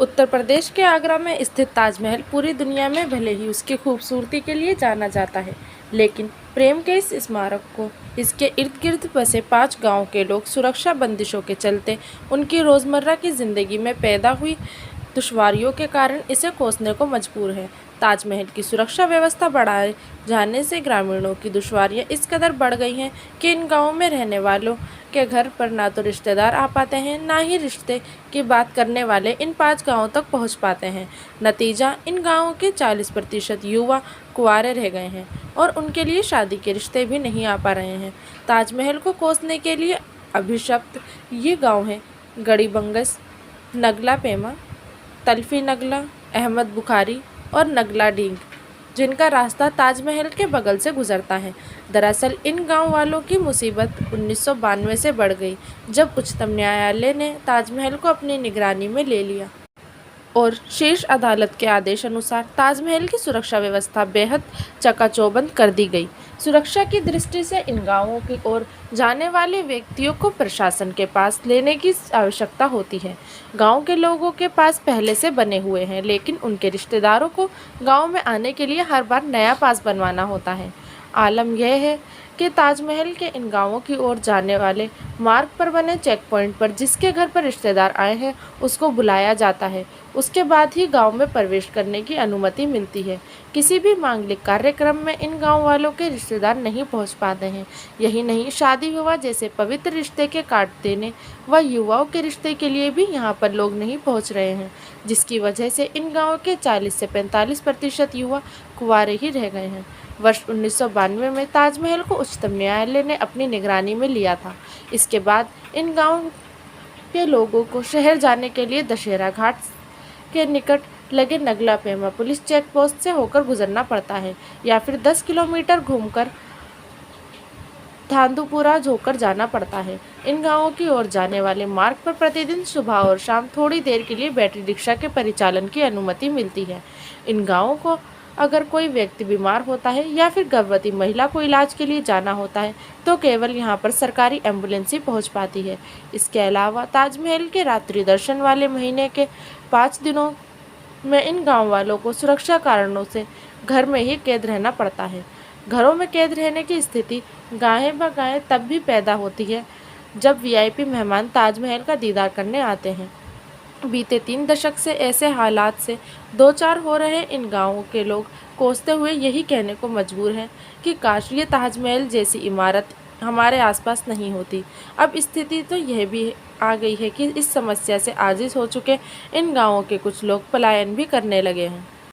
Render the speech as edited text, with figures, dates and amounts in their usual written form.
उत्तर प्रदेश के आगरा में स्थित ताजमहल पूरी दुनिया में भले ही उसकी खूबसूरती के लिए जाना जाता है, लेकिन प्रेम के इस स्मारक को इसके इर्द गिर्द बसे 5 गांव के लोग सुरक्षा बंदिशों के चलते उनकी रोज़मर्रा की ज़िंदगी में पैदा हुई दुश्वारियों के कारण इसे कोसने को मजबूर है। ताजमहल की सुरक्षा व्यवस्था बढ़ाए जाने से ग्रामीणों की दुश्वारियां इस कदर बढ़ गई हैं कि इन गांवों में रहने वालों के घर पर ना तो रिश्तेदार आ पाते हैं, ना ही रिश्ते की बात करने वाले इन 5 गांवों तक पहुंच पाते हैं। नतीजा, इन गांवों के 40% युवा कुंवारे रह गए हैं और उनके लिए शादी के रिश्ते भी नहीं आ पा रहे हैं। ताजमहल को कोसने के लिए अभिशप्त ये गाँव हैं: गड़ी बंगस, नगला पेमा, तल्फी नगला, अहमद बुखारी और नगला डींग, जिनका रास्ता ताजमहल के बगल से गुजरता है। दरअसल इन गांव वालों की मुसीबत 1992 से बढ़ गई, जब उच्चतम न्यायालय ने ताजमहल को अपनी निगरानी में ले लिया और शीर्ष अदालत के आदेश अनुसार ताजमहल की सुरक्षा व्यवस्था बेहद चकाचौबंद कर दी गई। सुरक्षा की दृष्टि से इन गांवों की ओर जाने वाले व्यक्तियों को प्रशासन के पास लेने की आवश्यकता होती है। गांव के लोगों के पास पहले से बने हुए हैं, लेकिन उनके रिश्तेदारों को गांव में आने के लिए हर बार नया पास बनवाना होता है। आलम यह है कि ताजमहल के इन गांवों की ओर जाने वाले मार्ग पर बने चेक पॉइंट पर जिसके घर पर रिश्तेदार आए हैं उसको बुलाया जाता है। उसके बाद ही गांव में प्रवेश करने की अनुमति मिलती है। किसी भी मांगलिक कार्यक्रम में इन गांव वालों के रिश्तेदार नहीं पहुंच पाते हैं। यही नहीं, शादी विवाह जैसे पवित्र रिश्ते के काट देने व युवाओं के रिश्ते के लिए भी यहाँ पर लोग नहीं पहुँच रहे हैं, जिसकी वजह से इन गाँव के 40 से 45% युवा कुंवारे ही रह गए हैं। वर्ष 1992 में ताजमहल को उच्चतम न्यायालय ने अपनी निगरानी में लिया था। इसके बाद इन गाँव के लोगों को शहर जाने के लिए दशहरा घाट के निकट लगे Nagla Pema police check post से होकर गुजरना पड़ता है, या फिर 10 किलोमीटर घूमकर थांदूपुरा होकर जाना पड़ता है। इन गांवों की ओर जाने वाले मार्ग पर प्रतिदिन सुबह और शाम थोड़ी देर के लिए बैटरी रिक्शा के परिचालन की अनुमति मिलती है। इन गांवों को अगर कोई व्यक्ति बीमार होता है या फिर गर्भवती महिला को इलाज के लिए जाना होता है तो केवल यहां पर सरकारी एम्बुलेंस ही पहुंच पाती है। इसके अलावा ताजमहल के रात्रि दर्शन वाले महीने के 5 दिनों में इन गांव वालों को सुरक्षा कारणों से घर में ही कैद रहना पड़ता है। घरों में कैद रहने की स्थिति गाहें ब गाहें तब भी पैदा होती है जब वीआईपी मेहमान ताजमहल का दीदार करने आते हैं। बीते 3 दशक से ऐसे हालात से दो चार हो रहे इन गांवों के लोग कोसते हुए यही कहने को मजबूर हैं कि काश ये ताजमहल जैसी इमारत हमारे आसपास नहीं होती। अब स्थिति तो यह भी आ गई है कि इस समस्या से आजिज़ हो चुके इन गांवों के कुछ लोग पलायन भी करने लगे हैं।